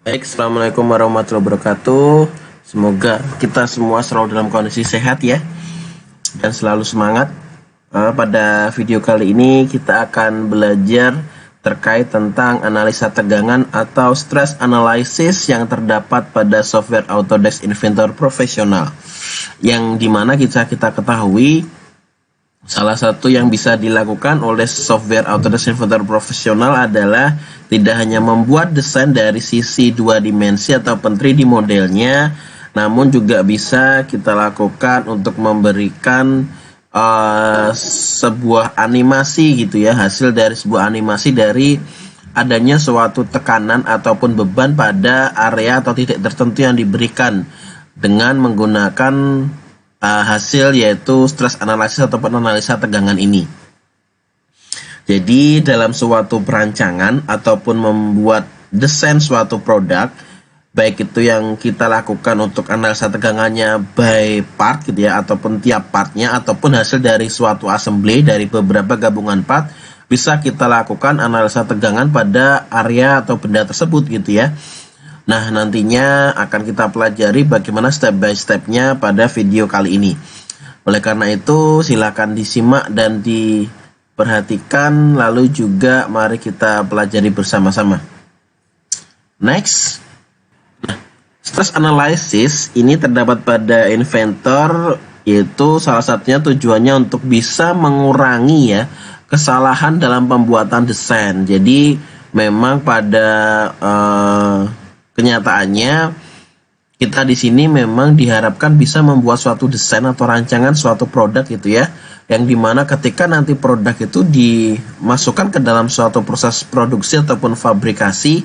Baik, Assalamualaikum warahmatullahi wabarakatuh. Semoga kita semua selalu dalam kondisi sehat ya, dan selalu semangat. Pada video kali ini kita akan belajar terkait tentang analisa tegangan atau stress analysis yang terdapat pada software Autodesk Inventor Profesional. Yang dimana kita ketahui salah satu yang bisa dilakukan oleh software Autodesk Inventor Profesional adalah tidak hanya membuat desain dari sisi dua dimensi ataupun 3D modelnya, namun juga bisa kita lakukan untuk memberikan sebuah animasi gitu ya, hasil dari sebuah animasi dari adanya suatu tekanan ataupun beban pada area atau titik tertentu yang diberikan dengan menggunakan hasil yaitu stress analysis ataupun analisa tegangan ini. Jadi dalam suatu perancangan ataupun membuat desain suatu produk, baik itu yang kita lakukan untuk analisa tegangannya by part gitu ya, ataupun tiap partnya, ataupun hasil dari suatu assembly dari beberapa gabungan part, bisa kita lakukan analisa tegangan pada area atau benda tersebut gitu ya. Nah, nantinya akan kita pelajari bagaimana step by stepnya pada video kali ini. Oleh karena itu, silakan disimak dan diperhatikan, lalu juga mari kita pelajari bersama-sama. Next. Nah, stress analysis ini terdapat pada Inventor, yaitu salah satunya tujuannya untuk bisa mengurangi ya kesalahan dalam pembuatan desain. Jadi memang pada kenyataannya kita di sini memang diharapkan bisa membuat suatu desain atau rancangan suatu produk gitu ya, yang dimana ketika nanti produk itu dimasukkan ke dalam suatu proses produksi ataupun fabrikasi,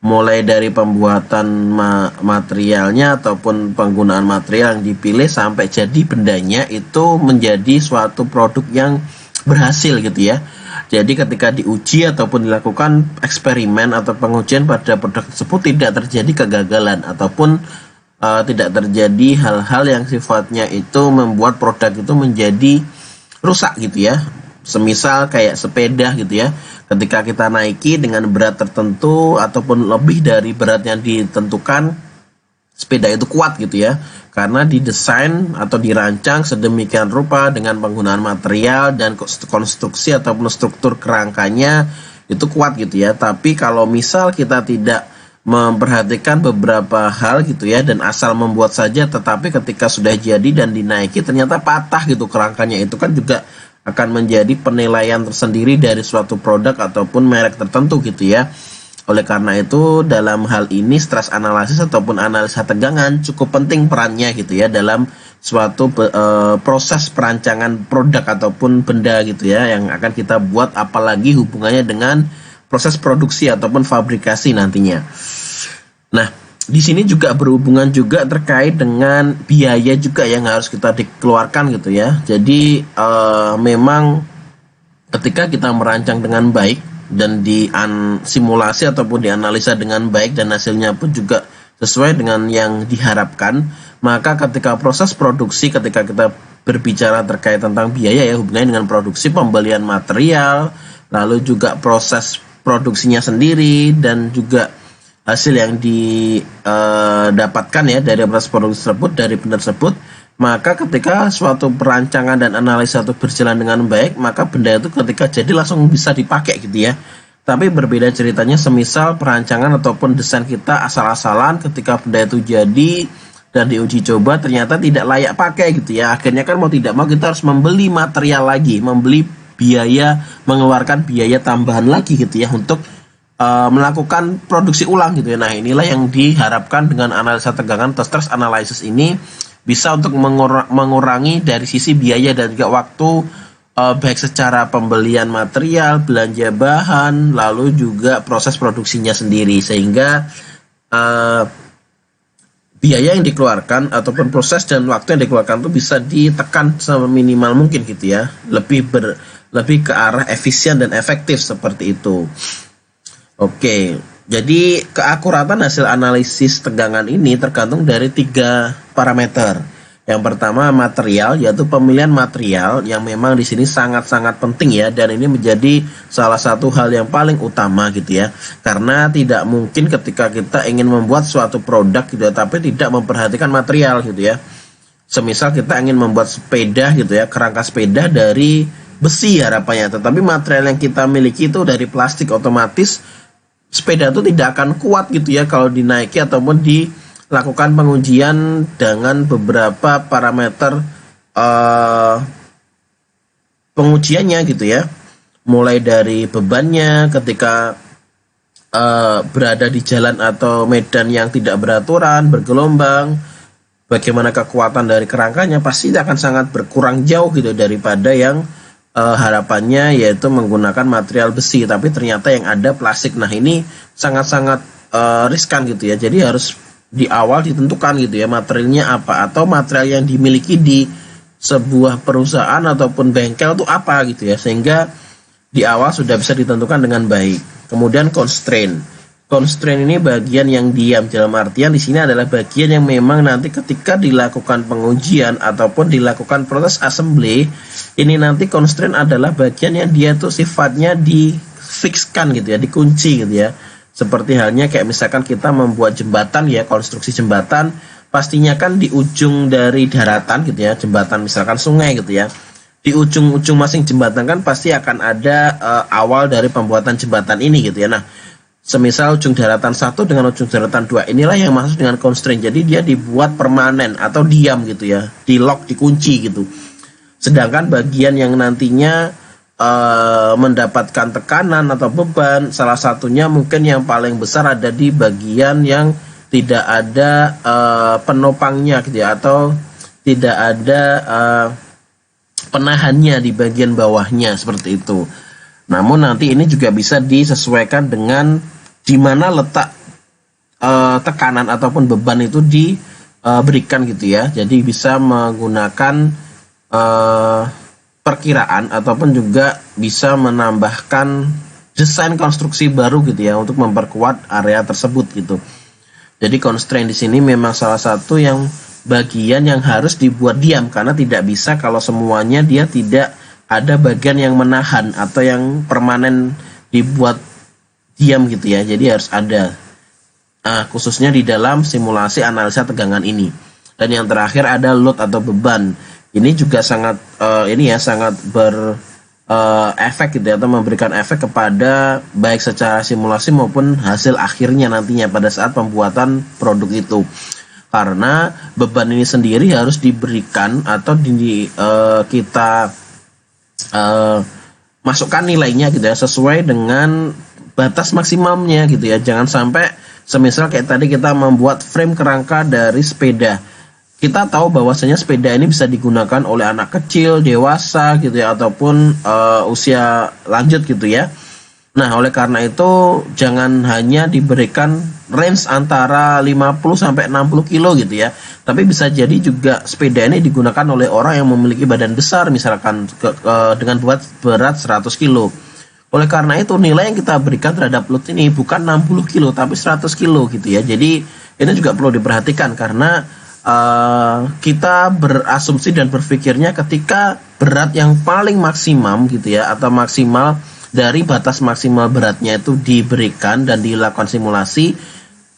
mulai dari pembuatan materialnya ataupun penggunaan material yang dipilih sampai jadi bendanya, itu menjadi suatu produk yang berhasil gitu ya. Jadi ketika diuji ataupun dilakukan eksperimen atau pengujian pada produk tersebut tidak terjadi kegagalan ataupun tidak terjadi hal-hal yang sifatnya itu membuat produk itu menjadi rusak gitu ya. Semisal kayak sepeda gitu ya. Ketika kita naiki dengan berat tertentu ataupun lebih dari berat yang ditentukan, sepeda itu kuat gitu ya, karena didesain atau dirancang sedemikian rupa dengan penggunaan material dan konstruksi ataupun struktur kerangkanya itu kuat gitu ya. Tapi kalau misal kita tidak memperhatikan beberapa hal gitu ya, dan asal membuat saja, tetapi ketika sudah jadi dan dinaiki ternyata patah gitu kerangkanya, itu kan juga akan menjadi penilaian tersendiri dari suatu produk ataupun merek tertentu gitu ya. Oleh karena itu, dalam hal ini stress analysis ataupun analisa tegangan cukup penting perannya gitu ya dalam suatu proses perancangan produk ataupun benda gitu ya yang akan kita buat, apalagi hubungannya dengan proses produksi ataupun fabrikasi nantinya. Nah, di sini juga berhubungan juga terkait dengan biaya juga yang harus kita dikeluarkan gitu ya. Jadi memang ketika kita merancang dengan baik dan simulasi ataupun dianalisa dengan baik dan hasilnya pun juga sesuai dengan yang diharapkan, maka ketika proses produksi, ketika kita berbicara terkait tentang biaya ya, hubungannya dengan produksi, pembelian material, lalu juga proses produksinya sendiri, dan juga hasil yang didapatkan ya dari proses produksi tersebut, dari benda tersebut. Maka ketika suatu perancangan dan analisa itu berjalan dengan baik, maka benda itu ketika jadi langsung bisa dipakai gitu ya. Tapi berbeda ceritanya semisal perancangan ataupun desain kita asal-asalan, ketika benda itu jadi dan diuji coba ternyata tidak layak pakai gitu ya. Akhirnya kan mau tidak mau kita harus membeli material lagi, membeli biaya, mengeluarkan biaya tambahan lagi gitu ya untuk melakukan produksi ulang gitu ya. Nah, inilah yang diharapkan dengan analisa tegangan atau stress analysis ini, bisa untuk mengurangi dari sisi biaya dan juga waktu, baik secara pembelian material, belanja bahan, lalu juga proses produksinya sendiri, sehingga biaya yang dikeluarkan ataupun proses dan waktu yang dikeluarkan itu bisa ditekan seminimal mungkin gitu ya, lebih ke arah efisien dan efektif seperti itu. Oke, jadi keakuratan hasil analisis tegangan ini tergantung dari 3 parameter. Yang pertama material, yaitu pemilihan material yang memang di sini sangat-sangat penting ya, dan ini menjadi salah satu hal yang paling utama gitu ya. Karena tidak mungkin ketika kita ingin membuat suatu produk gitu ya, tapi tidak memperhatikan material gitu ya. Semisal kita ingin membuat sepeda gitu ya, kerangka sepeda dari besi harapannya, tetapi material yang kita miliki itu dari plastik, otomatis sepeda itu tidak akan kuat gitu ya kalau dinaiki ataupun dilakukan pengujian dengan beberapa parameter pengujiannya gitu ya, mulai dari bebannya ketika berada di jalan atau medan yang tidak beraturan, bergelombang, bagaimana kekuatan dari kerangkanya, pasti akan sangat berkurang jauh gitu daripada yang harapannya yaitu menggunakan material besi, tapi ternyata yang ada plastik. Nah ini sangat-sangat riskan gitu ya, jadi harus di awal ditentukan gitu ya materialnya apa, atau material yang dimiliki di sebuah perusahaan ataupun bengkel itu apa gitu ya, sehingga di awal sudah bisa ditentukan dengan baik. Kemudian constraint ini bagian yang diam, dalam artian di sini adalah bagian yang memang nanti ketika dilakukan pengujian ataupun dilakukan proses assembly, ini nanti constraint adalah bagian yang dia tuh sifatnya difixkan gitu ya, dikunci gitu ya. Seperti halnya kayak misalkan kita membuat jembatan ya, konstruksi jembatan, pastinya kan di ujung dari daratan gitu ya, jembatan misalkan sungai gitu ya, di ujung-ujung masing jembatan kan pasti akan ada awal dari pembuatan jembatan ini gitu ya. Nah, semisal ujung daratan 1 dengan ujung daratan 2, inilah yang masuk dengan constraint. Jadi dia dibuat permanen atau diam gitu ya, di lock, dikunci gitu. Sedangkan bagian yang nantinya mendapatkan tekanan atau beban, salah satunya mungkin yang paling besar ada di bagian yang tidak ada penopangnya gitu ya, atau tidak ada penahannya di bagian bawahnya seperti itu. Namun nanti ini juga bisa disesuaikan dengan di mana letak tekanan ataupun beban itu diberikan gitu ya. Jadi bisa menggunakan perkiraan ataupun juga bisa menambahkan desain konstruksi baru gitu ya untuk memperkuat area tersebut gitu. Jadi constraint di sini memang salah satu yang bagian yang harus dibuat diam, karena tidak bisa kalau semuanya dia tidak ada bagian yang menahan atau yang permanen dibuat diam gitu ya. Jadi harus ada khususnya di dalam simulasi analisa tegangan ini. Dan yang terakhir ada load atau beban. Ini juga sangat sangat berefek gitu ya, atau memberikan efek kepada baik secara simulasi maupun hasil akhirnya nantinya pada saat pembuatan produk itu. Karena beban ini sendiri harus diberikan atau kita masukkan nilainya gitu ya, sesuai dengan batas maksimumnya gitu ya. Jangan sampai semisal kayak tadi kita membuat frame kerangka dari sepeda, kita tahu bahwasanya sepeda ini bisa digunakan oleh anak kecil, dewasa gitu ya, ataupun usia lanjut gitu ya. Nah, oleh karena itu jangan hanya diberikan range antara 50 sampai 60 kilo gitu ya. Tapi bisa jadi juga sepeda ini digunakan oleh orang yang memiliki badan besar, misalkan dengan berat 100 kilo. Oleh karena itu nilai yang kita berikan terhadap load ini bukan 60 kilo tapi 100 kilo gitu ya. Jadi ini juga perlu diperhatikan, karena kita berasumsi dan berpikirnya ketika berat yang paling maksimum gitu ya, atau maksimal dari batas maksimal beratnya itu diberikan dan dilakukan simulasi,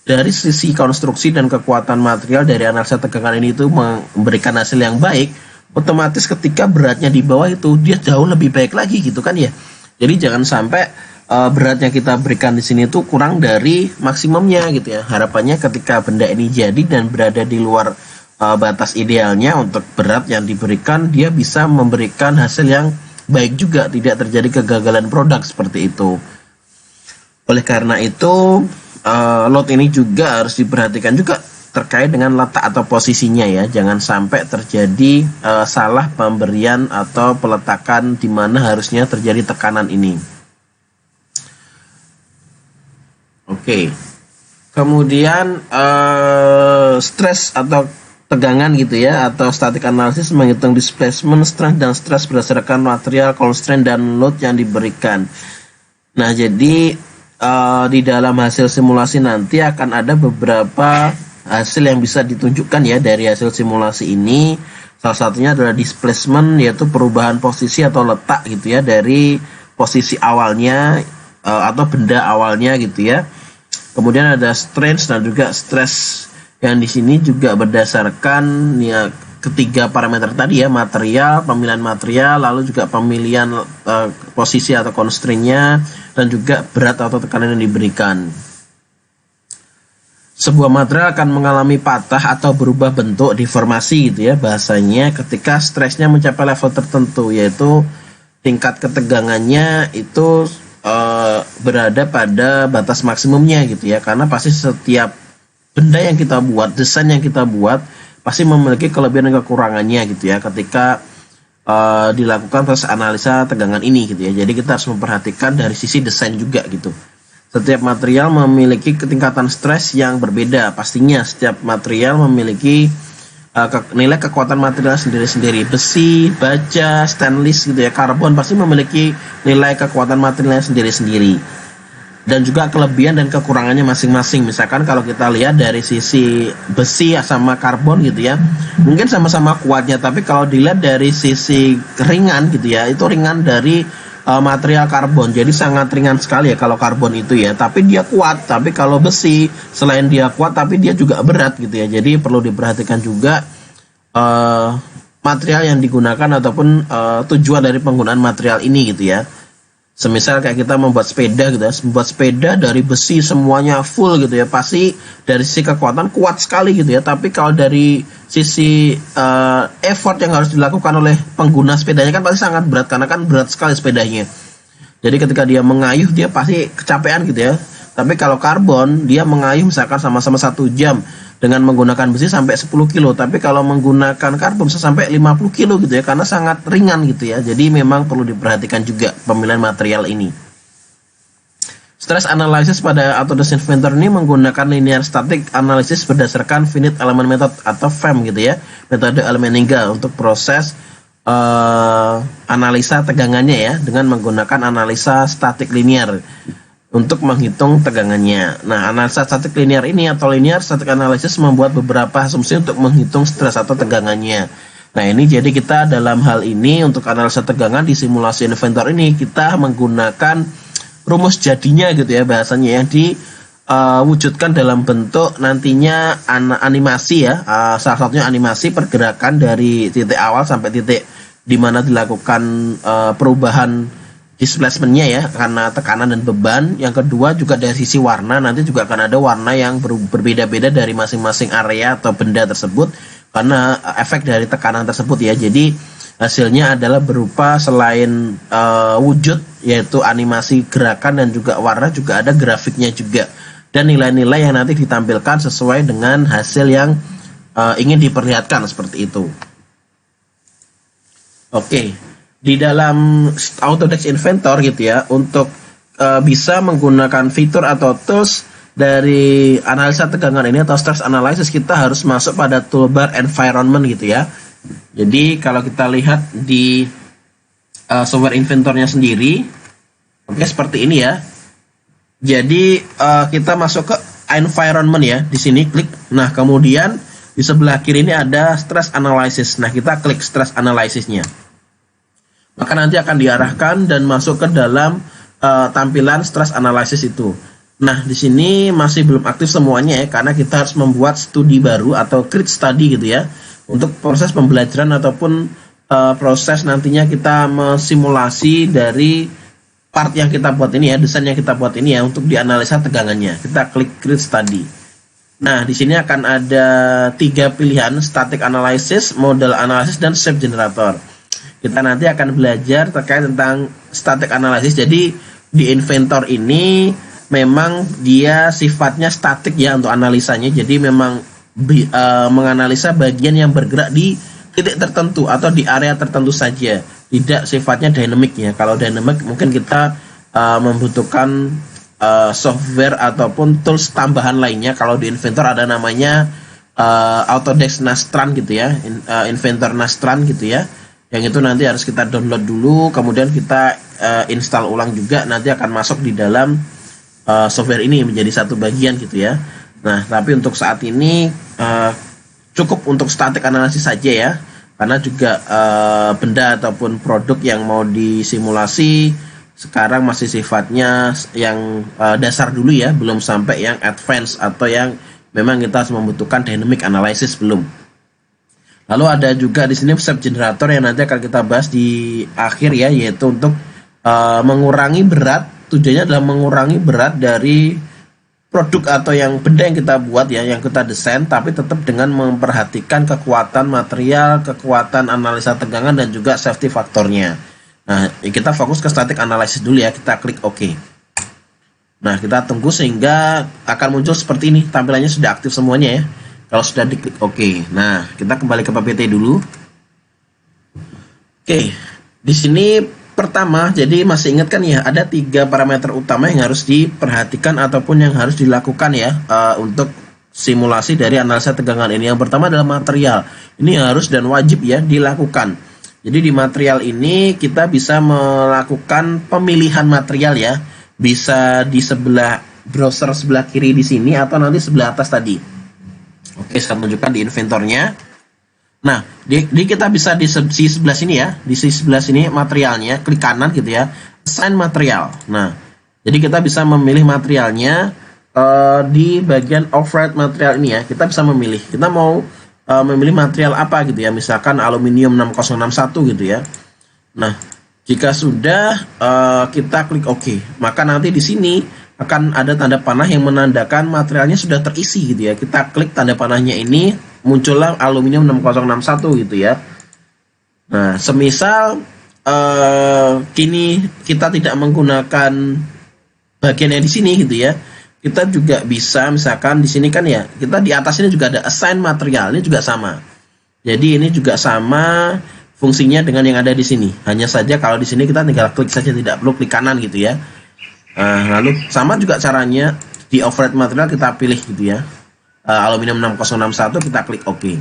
dari sisi konstruksi dan kekuatan material dari analisa tegangan ini itu memberikan hasil yang baik, otomatis ketika beratnya di bawah itu dia jauh lebih baik lagi gitu kan ya. Jadi jangan sampai berat yang kita berikan di sini tuh kurang dari maksimumnya gitu ya. Harapannya ketika benda ini jadi dan berada di luar batas idealnya untuk berat yang diberikan, dia bisa memberikan hasil yang baik juga, tidak terjadi kegagalan produk seperti itu. Oleh karena itu load ini juga harus diperhatikan juga terkait dengan letak atau posisinya ya. Jangan sampai terjadi salah pemberian atau peletakan di mana harusnya terjadi tekanan ini. Oke. Kemudian stres atau tegangan gitu ya, atau static analysis menghitung displacement, strength dan stress berdasarkan material, constraint dan load yang diberikan. Nah, jadi di dalam hasil simulasi nanti akan ada beberapa hasil yang bisa ditunjukkan ya dari hasil simulasi ini. Salah satunya adalah displacement, yaitu perubahan posisi atau letak gitu ya dari posisi awalnya atau benda awalnya gitu ya. Kemudian ada strain dan juga stress, yang di sini juga berdasarkan ya ketiga parameter tadi ya, material, pemilihan material, lalu juga pemilihan posisi atau constraint-nya, dan juga berat atau tekanan yang diberikan. Sebuah material akan mengalami patah atau berubah bentuk, deformasi gitu ya bahasanya, ketika stresnya mencapai level tertentu, yaitu tingkat ketegangannya itu berada pada batas maksimumnya gitu ya. Karena pasti setiap benda yang kita buat, desain yang kita buat pasti memiliki kelebihan dan kekurangannya gitu ya ketika dilakukan proses analisa tegangan ini gitu ya. Jadi kita harus memperhatikan dari sisi desain juga gitu. Setiap material memiliki ketingkatan stres yang berbeda. Pastinya setiap material memiliki nilai kekuatan material sendiri-sendiri. Besi, baja, stainless gitu ya, karbon pasti memiliki nilai kekuatan materialnya sendiri-sendiri. Dan juga kelebihan dan kekurangannya masing-masing. Misalkan kalau kita lihat dari sisi besi sama karbon gitu ya, mungkin sama-sama kuatnya, tapi kalau dilihat dari sisi ringan gitu ya, itu ringan dari material karbon. Jadi sangat ringan sekali ya kalau karbon itu ya, tapi dia kuat. Tapi kalau besi, selain dia kuat tapi dia juga berat gitu ya. Jadi perlu diperhatikan juga material yang digunakan ataupun tujuan dari penggunaan material ini gitu ya. Semisal kayak kita membuat sepeda gitu ya, membuat sepeda dari besi semuanya full gitu ya, pasti dari sisi kekuatan kuat sekali gitu ya. Tapi kalau dari sisi effort yang harus dilakukan oleh pengguna sepedanya kan pasti sangat berat, karena kan berat sekali sepedanya. Jadi ketika dia mengayuh dia pasti kecapean gitu ya. Tapi kalau karbon dia mengayuh misalkan sama-sama 1 jam dengan menggunakan besi sampai 10 kilo, tapi kalau menggunakan karbon bisa sampai 50 kilo gitu ya, karena sangat ringan gitu ya. Jadi memang perlu diperhatikan juga pemilihan material ini. Stress analysis pada Autodesk Inventor ini menggunakan linear static analysis berdasarkan finite element method atau FEM gitu ya, metode elemen hingga, untuk proses analisa tegangannya ya, dengan menggunakan analisa statik linear untuk menghitung tegangannya. Nah, analisa statik linear ini atau linear static analysis membuat beberapa asumsi untuk menghitung stres atau tegangannya. Nah, ini jadi kita dalam hal ini untuk analisa tegangan di simulasi Inventor ini kita menggunakan rumus jadinya gitu ya bahasanya, yang diwujudkan dalam bentuk nantinya animasi ya, salah satunya animasi pergerakan dari titik awal sampai titik dimana dilakukan perubahan displacementnya ya, karena tekanan dan beban. Yang kedua juga dari sisi warna, nanti juga akan ada warna yang berbeda-beda dari masing-masing area atau benda tersebut karena efek dari tekanan tersebut ya. Jadi hasilnya adalah berupa selain wujud yaitu animasi gerakan dan juga warna, juga ada grafiknya juga, dan nilai-nilai yang nanti ditampilkan sesuai dengan hasil yang ingin diperlihatkan seperti itu. Oke. Di dalam Autodesk Inventor gitu ya, untuk bisa menggunakan fitur atau tools dari analisa tegangan ini atau stress analysis, kita harus masuk pada toolbar environment gitu ya. Jadi kalau kita lihat di software Inventornya sendiri, oke, seperti ini ya. Jadi kita masuk ke environment ya, di sini klik. Nah, kemudian di sebelah kiri ini ada stress analysis. Nah, kita klik stress analysisnya. Maka nanti akan diarahkan dan masuk ke dalam tampilan stress analysis itu. Nah, di sini masih belum aktif semuanya ya, karena kita harus membuat studi baru atau create study gitu ya, untuk proses pembelajaran ataupun proses nantinya kita mensimulasi dari part yang kita buat ini ya, desain yang kita buat ini ya, untuk dianalisa tegangannya. Kita klik create study. Nah, di sini akan ada 3 pilihan: static analysis, model analysis, dan shape generator. Kita nanti akan belajar terkait tentang static analysis. Jadi di Inventor ini memang dia sifatnya statik ya untuk analisanya. Jadi memang menganalisa bagian yang bergerak di titik tertentu atau di area tertentu saja. Tidak sifatnya dynamic ya. Kalau dynamic mungkin kita membutuhkan software ataupun tools tambahan lainnya. Kalau di Inventor ada namanya Autodesk Nastran gitu ya, Inventor Nastran gitu ya. Yang itu nanti harus kita download dulu, kemudian kita install ulang juga, nanti akan masuk di dalam software ini menjadi satu bagian gitu ya. Nah, tapi untuk saat ini cukup untuk static analisis saja ya, karena juga benda ataupun produk yang mau disimulasi sekarang masih sifatnya yang dasar dulu ya, belum sampai yang advance atau yang memang kita harus membutuhkan dynamic analysis, belum. Lalu ada juga di sini shape generator yang nanti akan kita bahas di akhir ya, yaitu untuk mengurangi berat. Tujuannya adalah mengurangi berat dari produk atau yang benda yang kita buat ya, yang kita desain, tapi tetap dengan memperhatikan kekuatan material, kekuatan analisa tegangan, dan juga safety faktornya. Nah, kita fokus ke static analysis dulu ya, kita klik OK. Nah, kita tunggu sehingga akan muncul seperti ini, tampilannya sudah aktif semuanya ya. Kalau sudah diklik OK. Nah, kita kembali ke PPT dulu. Oke, di sini pertama, jadi masih ingat kan ya, ada 3 parameter utama yang harus diperhatikan ataupun yang harus dilakukan ya untuk simulasi dari analisa tegangan ini. Yang pertama adalah material. Ini harus dan wajib ya dilakukan. Jadi di material ini kita bisa melakukan pemilihan material ya. Bisa di sebelah browser sebelah kiri di sini atau nanti sebelah atas tadi. Oke, saya tunjukkan di inventornya. Nah, kita bisa di sisi sebelah sini ya, di sisi sebelah sini materialnya, klik kanan gitu ya, assign material. Nah, jadi kita bisa memilih materialnya di bagian override material ini ya. Kita bisa memilih, kita mau memilih material apa gitu ya, misalkan aluminium 6061 gitu ya. Nah, jika sudah kita klik OK, maka nanti di sini akan ada tanda panah yang menandakan materialnya sudah terisi gitu ya. Kita klik tanda panahnya ini, muncullah aluminium 6061 gitu ya. Nah, semisal kini kita tidak menggunakan bagian yang di sini gitu ya, kita juga bisa misalkan di sini kan ya, kita di atas ini juga ada assign material, ini juga sama. Jadi ini juga sama fungsinya dengan yang ada di sini. Hanya saja kalau di sini kita tinggal klik saja, tidak perlu klik kanan gitu ya. Lalu sama juga caranya di override material kita pilih gitu ya, aluminium 6061, kita klik OK.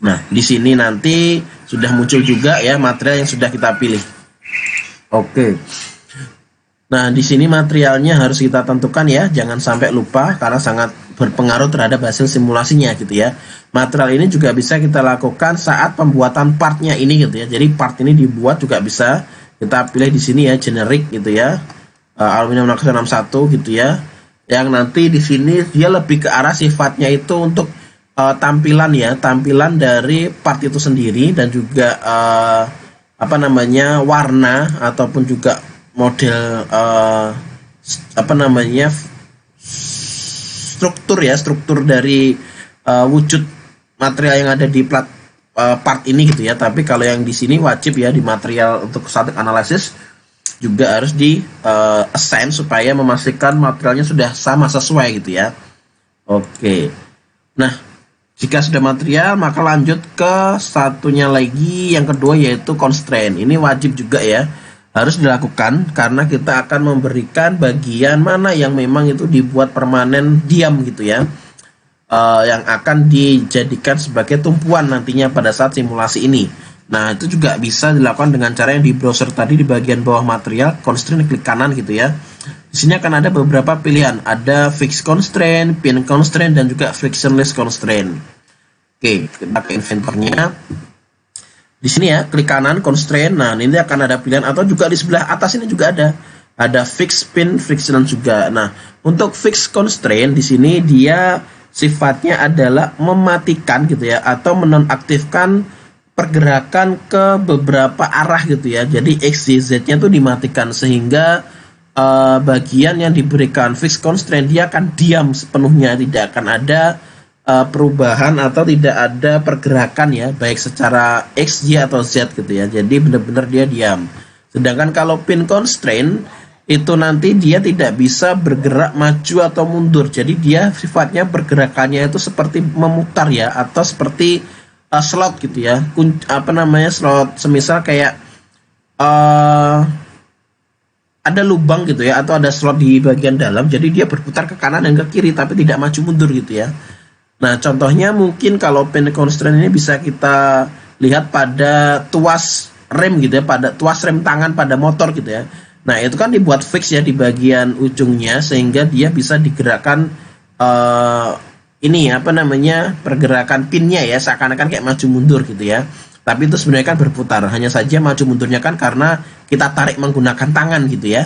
Nah, di sini nanti sudah muncul juga ya material yang sudah kita pilih. Oke. Nah, di sini materialnya harus kita tentukan ya, jangan sampai lupa karena sangat berpengaruh terhadap hasil simulasinya gitu ya. Material ini juga bisa kita lakukan saat pembuatan partnya ini gitu ya. Jadi part ini dibuat juga bisa kita pilih di sini ya, generic gitu ya. Aluminium 6061 gitu ya, yang nanti di sini dia lebih ke arah sifatnya itu untuk tampilan ya, tampilan dari part itu sendiri, dan juga apa namanya, warna ataupun juga model apa namanya, struktur dari wujud material yang ada di part ini gitu ya. Tapi kalau yang di sini wajib ya, di material untuk static analysis juga harus di assign supaya memastikan materialnya sudah sama sesuai gitu ya. Oke. Nah, jika sudah material, maka lanjut ke satunya lagi, yang kedua yaitu constraint. Ini wajib juga ya, harus dilakukan karena kita akan memberikan bagian mana yang memang itu dibuat permanen diam gitu ya, yang akan dijadikan sebagai tumpuan nantinya pada saat simulasi ini. Nah, itu juga bisa dilakukan dengan cara yang di browser tadi, di bagian bawah material, constraint, klik kanan gitu ya. Di sini akan ada beberapa pilihan, ada fixed constraint, pin constraint, dan juga frictionless constraint. Oke, kita ke inventornya. Di sini ya, klik kanan constraint. Nah, ini akan ada pilihan, atau juga di sebelah atas ini juga ada fixed pin, friction juga. Nah, untuk fixed constraint di sini dia sifatnya adalah mematikan gitu ya, atau menonaktifkan pergerakan ke beberapa arah gitu ya. Jadi X, Y, Z-nya tuh dimatikan, sehingga bagian yang diberikan fixed constraint dia akan diam sepenuhnya, tidak akan ada perubahan atau tidak ada pergerakan ya, baik secara X, Y, atau Z gitu ya. Jadi benar-benar dia diam. Sedangkan kalau pin constraint itu nanti dia tidak bisa bergerak maju atau mundur. Jadi dia sifatnya pergerakannya itu seperti memutar ya, atau seperti slot gitu ya, apa namanya, slot, semisal kayak ada lubang gitu ya, atau ada slot di bagian dalam, jadi dia berputar ke kanan dan ke kiri tapi tidak maju mundur gitu ya. Nah, contohnya mungkin kalau pin constraint ini bisa kita lihat pada tuas rem gitu ya, pada tuas rem tangan pada motor gitu ya. Nah, itu kan dibuat fix ya di bagian ujungnya, sehingga dia bisa digerakkan eh, ini apa namanya, pergerakan pinnya ya, seakan-akan kayak maju mundur gitu ya. Tapi itu sebenarnya kan berputar, hanya saja maju mundurnya kan karena kita tarik menggunakan tangan gitu ya.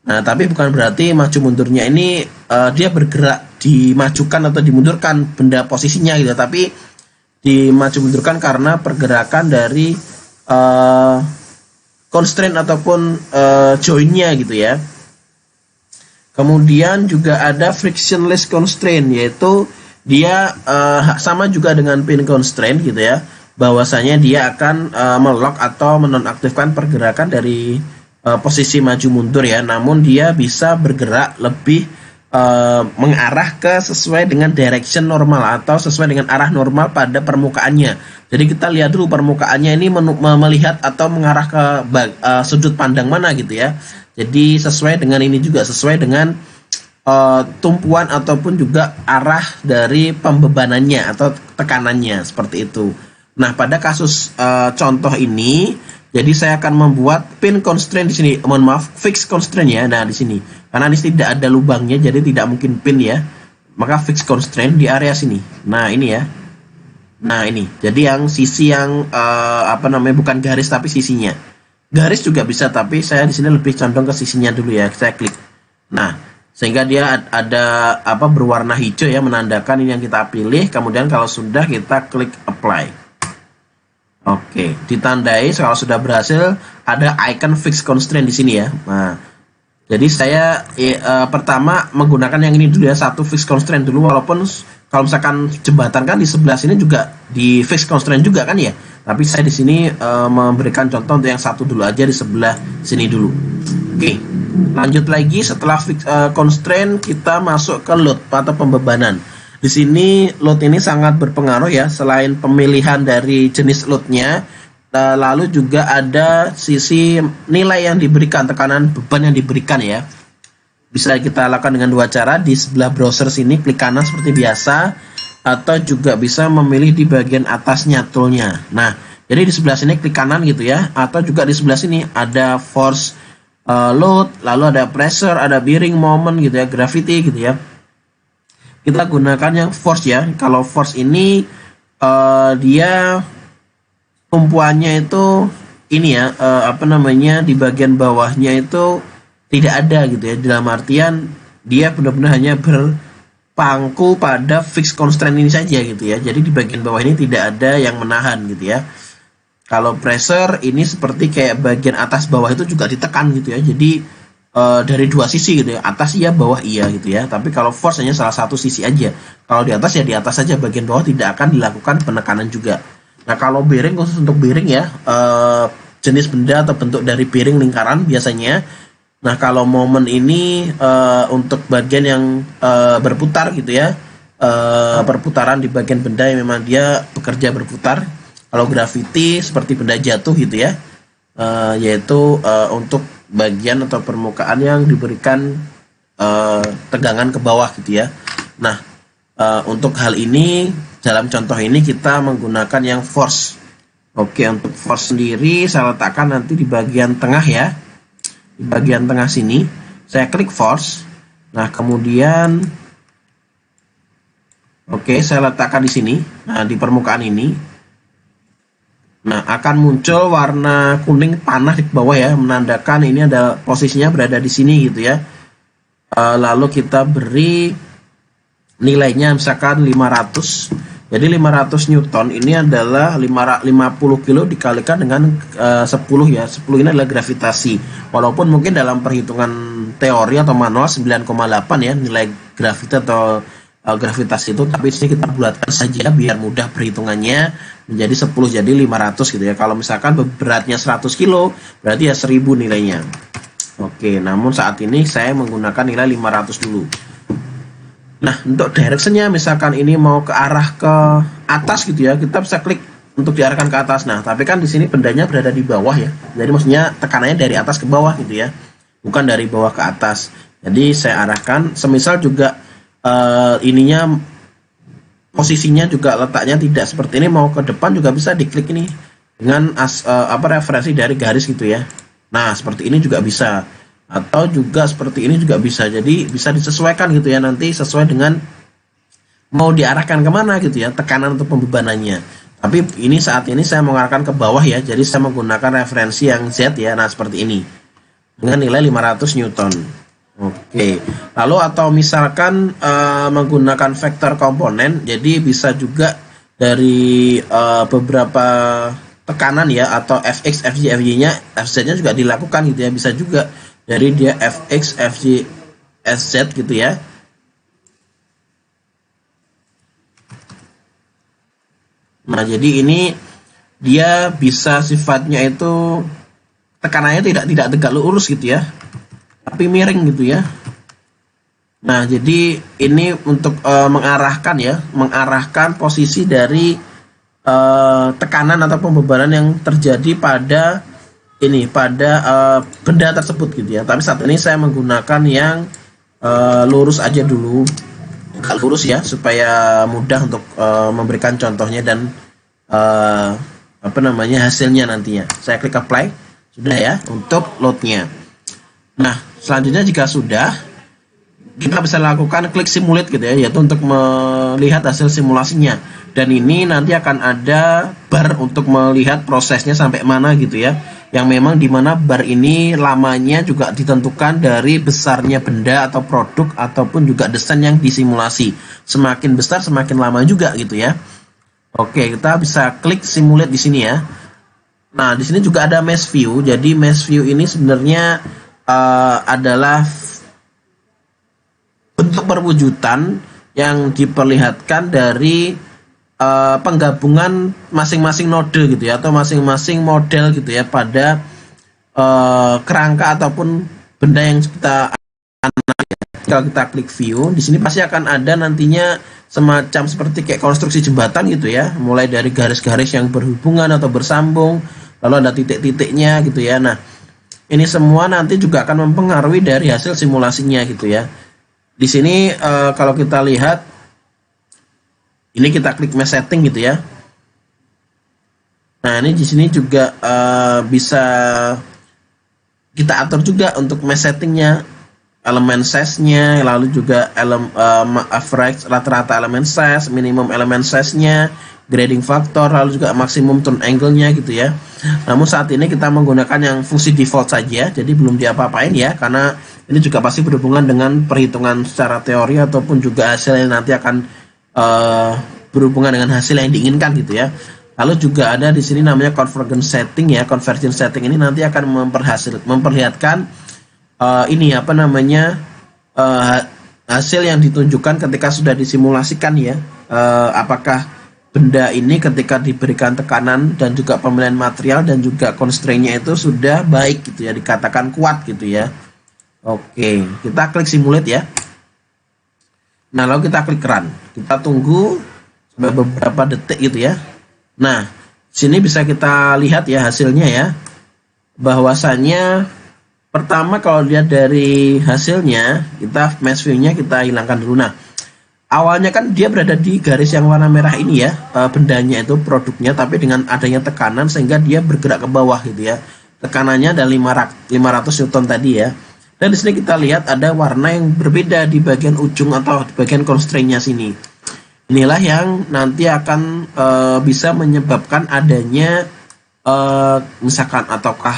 Nah, tapi bukan berarti maju mundurnya ini dia bergerak dimajukan atau dimundurkan benda posisinya gitu, tapi dimaju mundurkan karena pergerakan dari constraint ataupun joinnya gitu ya. Kemudian juga ada frictionless constraint, yaitu dia sama juga dengan pin constraint gitu ya, bahwasanya dia akan melock atau menonaktifkan pergerakan dari posisi maju mundur ya, namun dia bisa bergerak lebih mengarah ke sesuai dengan direction normal atau sesuai dengan arah normal pada permukaannya. Jadi kita lihat dulu permukaannya ini melihat atau mengarah ke sudut pandang mana gitu ya. Jadi sesuai dengan ini juga, sesuai dengan tumpuan ataupun juga arah dari pembebanannya atau tekanannya, seperti itu. Nah, pada kasus contoh ini, jadi saya akan membuat pin constraint di sini. Mohon maaf, fix constraint ya. Nah, di sini. Karena di sini tidak ada lubangnya, jadi tidak mungkin pin ya. Maka fix constraint di area sini. Nah, ini ya. Nah, ini. Jadi yang sisi yang apa namanya, bukan garis tapi sisinya. Garis juga bisa, tapi saya di sini lebih condong ke sisinya dulu ya. Saya klik. Nah, sehingga dia ada apa, berwarna hijau ya, menandakan ini yang kita pilih. Kemudian kalau sudah, kita klik apply. Oke, ditandai kalau sudah berhasil, ada icon fix constraint di sini ya. Nah, jadi saya pertama menggunakan yang ini dulu ya, satu fix constraint dulu, walaupun kalau misalkan jembatan kan di sebelah sini juga di fix constraint juga kan ya. Tapi saya di sini memberikan contoh untuk yang satu dulu aja, di sebelah sini dulu. Oke, lanjut lagi setelah fix constraint, kita masuk ke load atau pembebanan. Di sini load ini sangat berpengaruh ya, selain pemilihan dari jenis loadnya, lalu juga ada sisi nilai yang diberikan, tekanan beban yang diberikan ya. Bisa kita lakukan dengan dua cara, di sebelah browser sini klik kanan seperti biasa, atau juga bisa memilih di bagian atasnya toolnya. Nah, jadi di sebelah sini klik kanan gitu ya, atau juga di sebelah sini ada force load, lalu ada pressure, ada bearing moment gitu ya, gravity gitu ya. Kita gunakan yang force ya. Kalau force ini dia tumpuannya itu ini ya, apa namanya, di bagian bawahnya itu tidak ada gitu ya. Dalam artian dia benar-benar hanya berpangku pada fix constraint ini saja gitu ya. Jadi di bagian bawah ini tidak ada yang menahan gitu ya. Kalau pressure ini seperti kayak bagian atas bawah itu juga ditekan gitu ya. Jadi dari dua sisi gitu ya, atas iya, bawah iya gitu ya. Tapi kalau force hanya salah satu sisi aja. Kalau di atas ya di atas saja, bagian bawah tidak akan dilakukan penekanan juga. Nah, kalau bearing, khusus untuk bearing ya, jenis benda atau bentuk dari bearing lingkaran biasanya. Nah, kalau moment ini untuk bagian yang berputar gitu ya, perputaran di bagian benda yang memang dia bekerja berputar. Kalau gravity seperti benda jatuh gitu ya, yaitu untuk bagian atau permukaan yang diberikan tegangan ke bawah gitu ya. Nah, untuk hal ini, dalam contoh ini kita menggunakan yang force. Oke, untuk force sendiri saya letakkan nanti di bagian tengah ya, di bagian tengah sini. Saya klik force. Nah, kemudian oke, saya letakkan di sini. Nah, di permukaan ini. Nah, akan muncul warna kuning panah di bawah ya, menandakan ini ada posisinya berada di sini gitu ya. Lalu kita beri nilainya misalkan 500. Jadi 500 Newton ini adalah 50 kilo dikalikan dengan 10 ya. 10 ini adalah gravitasi. Walaupun mungkin dalam perhitungan teori atau manual 9,8 ya nilai gravitasi atau gravitasi itu, tapi sini kita bulatkan saja biar mudah perhitungannya, menjadi 10 jadi 500 gitu ya. Kalau misalkan beratnya 100 kilo berarti ya 1000 nilainya. Oke, namun saat ini saya menggunakan nilai 500 dulu. Nah, untuk directionnya misalkan ini mau ke arah ke atas gitu ya, kita bisa klik untuk diarahkan ke atas. Nah, tapi kan di sini bendanya berada di bawah ya, jadi maksudnya tekanannya dari atas ke bawah gitu ya, bukan dari bawah ke atas. Jadi saya arahkan, semisal juga ininya posisinya juga letaknya tidak seperti ini, mau ke depan juga bisa diklik ini dengan referensi dari garis gitu ya. Nah, seperti ini juga bisa, atau juga seperti ini juga bisa. Jadi bisa disesuaikan gitu ya, nanti sesuai dengan mau diarahkan kemana gitu ya, tekanan atau pembebanannya. Tapi ini saat ini saya mengarahkan ke bawah ya, jadi saya menggunakan referensi yang Z ya, nah seperti ini dengan nilai 500 Newton. Oke, lalu atau misalkan menggunakan vektor komponen, jadi bisa juga dari beberapa tekanan ya, atau Fx, Fy, Fy-nya, Fz-nya juga dilakukan gitu ya, bisa juga dari dia Fx, Fy, Sz gitu ya. Nah, jadi ini dia bisa sifatnya itu tekanannya tidak tegak lurus gitu ya, tapi miring gitu ya. Nah, jadi ini untuk mengarahkan ya, mengarahkan posisi dari tekanan atau pembebanan yang terjadi pada ini, pada benda tersebut gitu ya. Tapi saat ini saya menggunakan yang lurus aja dulu, tegak lurus ya, supaya mudah untuk memberikan contohnya dan apa namanya, hasilnya nantinya. Saya klik apply, sudah ya untuk loadnya. Nah, selanjutnya jika sudah, kita bisa lakukan klik simulate gitu ya, yaitu untuk melihat hasil simulasinya. Dan ini nanti akan ada bar untuk melihat prosesnya sampai mana gitu ya, yang memang dimana bar ini lamanya juga ditentukan dari besarnya benda atau produk ataupun juga desain yang disimulasi. Semakin besar semakin lama juga gitu ya. Oke, kita bisa klik simulate di sini ya. Nah, di sini juga ada mesh view. Jadi mesh view ini sebenarnya adalah bentuk perwujudan yang diperlihatkan dari penggabungan masing-masing node gitu ya, atau masing-masing model gitu ya, pada kerangka ataupun benda yang kita analisa. Kalau kita klik view, di sini pasti akan ada nantinya semacam seperti kayak konstruksi jembatan gitu ya, mulai dari garis-garis yang berhubungan atau bersambung, lalu ada titik-titiknya gitu ya. Nah, ini semua nanti juga akan mempengaruhi dari hasil simulasinya gitu ya. Di sini kalau kita lihat, ini kita klik mesh setting gitu ya. Nah, ini di sini juga bisa kita atur juga untuk mesh settingnya, elemen size-nya, lalu juga average rata-rata elemen size, minimum elemen size-nya, grading factor, lalu juga maksimum turn angle-nya gitu ya. Namun saat ini kita menggunakan yang fungsi default saja, jadi belum diapa-apain ya, karena ini juga pasti berhubungan dengan perhitungan secara teori ataupun juga hasil yang nanti akan berhubungan dengan hasil yang diinginkan gitu ya. Lalu juga ada di sini namanya convergence setting ya. Convergence setting ini nanti akan memperlihatkan ini apa namanya, hasil yang ditunjukkan ketika sudah disimulasikan ya. Apakah benda ini ketika diberikan tekanan dan juga pemilihan material dan juga constraint-nya itu sudah baik gitu ya, dikatakan kuat gitu ya. Oke, kita klik simulate ya. Nah, lalu kita klik run. Kita tunggu beberapa detik gitu ya. Nah, sini bisa kita lihat ya hasilnya ya. Bahwasannya pertama kalau lihat dari hasilnya, kita mesh view-nya kita hilangkan dulu. Nah, awalnya kan dia berada di garis yang warna merah ini ya, bendanya itu produknya, tapi dengan adanya tekanan sehingga dia bergerak ke bawah gitu ya. Tekanannya ada 500 Newton tadi ya. Dan di sini kita lihat ada warna yang berbeda di bagian ujung atau di bagian constraint-nya sini. Inilah yang nanti akan bisa menyebabkan adanya misalkan ataukah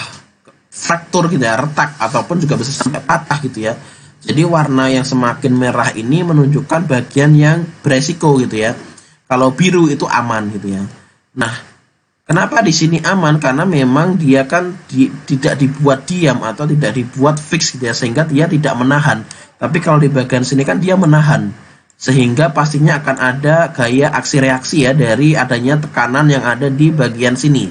fraktur gitu ya, retak ataupun juga bisa sampai patah gitu ya. Jadi warna yang semakin merah ini menunjukkan bagian yang beresiko gitu ya. Kalau biru itu aman gitu ya. Nah, kenapa di sini aman? Karena memang dia kan tidak dibuat diam atau tidak dibuat fix gitu ya, sehingga dia tidak menahan. Tapi kalau di bagian sini kan dia menahan, sehingga pastinya akan ada gaya aksi reaksi ya dari adanya tekanan yang ada di bagian sini.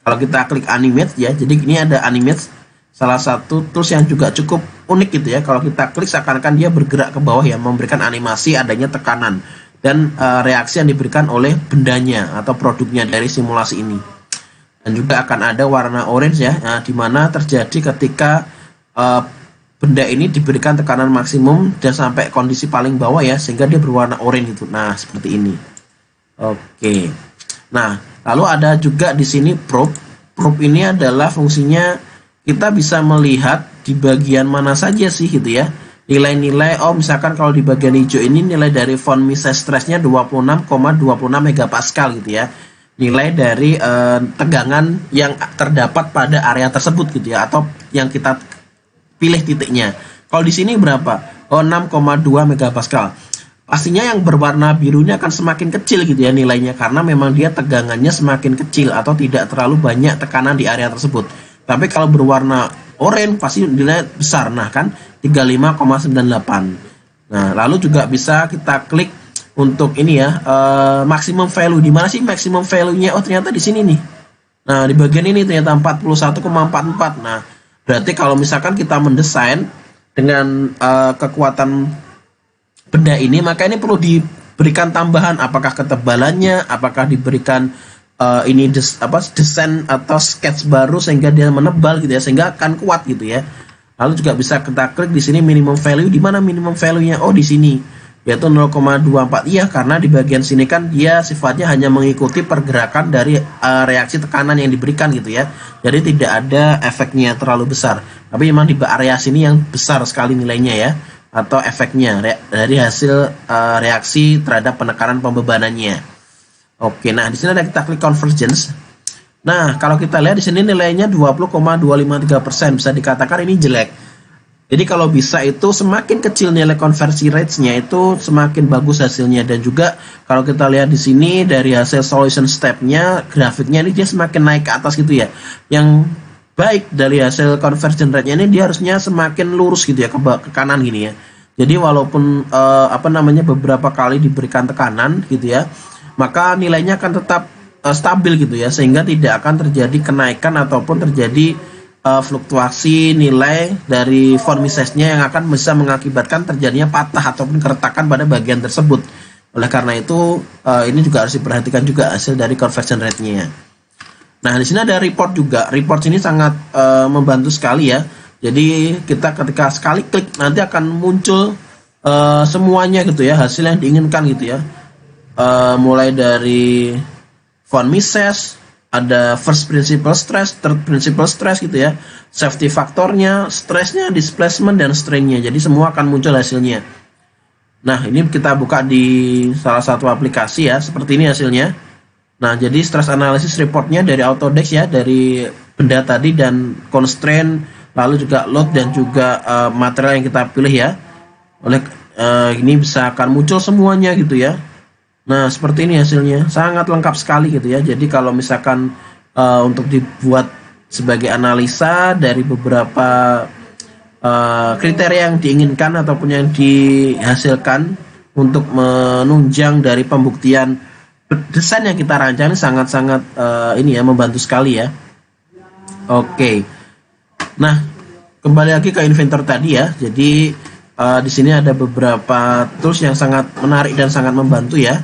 Kalau kita klik animate ya, jadi ini ada animate, salah satu tools yang juga cukup unik gitu ya. Kalau kita klik seakan-akan dia bergerak ke bawah ya, memberikan animasi adanya tekanan dan reaksi yang diberikan oleh bendanya atau produknya dari simulasi ini. Dan juga akan ada warna orange ya, di mana terjadi ketika benda ini diberikan tekanan maksimum dan sampai kondisi paling bawah ya, sehingga dia berwarna orange itu. Nah, seperti ini. Oke. Nah, lalu ada juga di sini probe. Probe ini adalah fungsinya kita bisa melihat di bagian mana saja sih gitu ya, nilai-nilai, misalkan kalau di bagian hijau ini nilai dari von Mises stressnya 26,26 megapascal gitu ya, nilai dari tegangan yang terdapat pada area tersebut gitu ya, atau yang kita pilih titiknya. Kalau di sini berapa? 6,2 megapascal. Pastinya yang berwarna biru ini akan semakin kecil gitu ya nilainya, karena memang dia tegangannya semakin kecil atau tidak terlalu banyak tekanan di area tersebut. Tapi kalau berwarna oranye pasti nilai besar. Nah kan 35,98. Nah, lalu juga bisa kita klik untuk ini ya, maximum value. Di mana sih maximum value-nya? Oh, ternyata di sini nih. Nah, di bagian ini ternyata 41,44. Nah, berarti kalau misalkan kita mendesain dengan kekuatan benda ini, maka ini perlu diberikan tambahan, apakah ketebalannya, apakah diberikan desain atau sketch baru sehingga dia menebal gitu ya, sehingga akan kuat gitu ya. Lalu juga bisa kita klik di sini minimum value. Di mana minimum value-nya? Oh, di sini yaitu 0,24. Iya, karena di bagian sini kan dia sifatnya hanya mengikuti pergerakan dari reaksi tekanan yang diberikan gitu ya. Jadi tidak ada efeknya terlalu besar. Tapi memang di area sini yang besar sekali nilainya ya, atau efeknya dari hasil reaksi terhadap penekanan pembebanannya. Oke, nah di sini ada kita klik convergence. Nah, kalau kita lihat di sini nilainya 20,253%, bisa dikatakan ini jelek. Jadi kalau bisa itu semakin kecil nilai conversion rates-nya itu semakin bagus hasilnya. Dan juga kalau kita lihat di sini dari hasil solution step-nya, grafiknya ini dia semakin naik ke atas gitu ya. Yang baik dari hasil conversion rate-nya ini dia harusnya semakin lurus gitu ya, ke kanan gini ya. Jadi walaupun beberapa kali diberikan tekanan gitu ya, maka nilainya akan tetap stabil gitu ya, sehingga tidak akan terjadi kenaikan ataupun terjadi fluktuasi nilai dari von Mises-nya yang akan bisa mengakibatkan terjadinya patah ataupun keretakan pada bagian tersebut. Oleh karena itu ini juga harus diperhatikan juga hasil dari conversion rate-nya. Nah, di sini ada report juga. Report ini sangat membantu sekali ya. Jadi kita ketika sekali klik nanti akan muncul semuanya gitu ya, hasil yang diinginkan gitu ya. Mulai dari von Mises, ada first principle stress, third principle stress gitu ya, safety faktornya, stressnya, displacement, dan strainnya. Jadi semua akan muncul hasilnya. Nah, ini kita buka di salah satu aplikasi ya, seperti ini hasilnya. Nah, jadi stress analysis reportnya dari Autodesk ya, dari benda tadi dan constraint, lalu juga load dan juga material yang kita pilih ya. Oleh ini bisa akan muncul semuanya gitu ya. Nah, seperti ini hasilnya, sangat lengkap sekali gitu ya. Jadi kalau misalkan untuk dibuat sebagai analisa dari beberapa kriteria yang diinginkan ataupun yang dihasilkan untuk menunjang dari pembuktian desain yang kita rancang, sangat-sangat ini ya, membantu sekali ya. Oke. Nah, kembali lagi ke inventor tadi ya. Jadi di sini ada beberapa tools yang sangat menarik dan sangat membantu ya,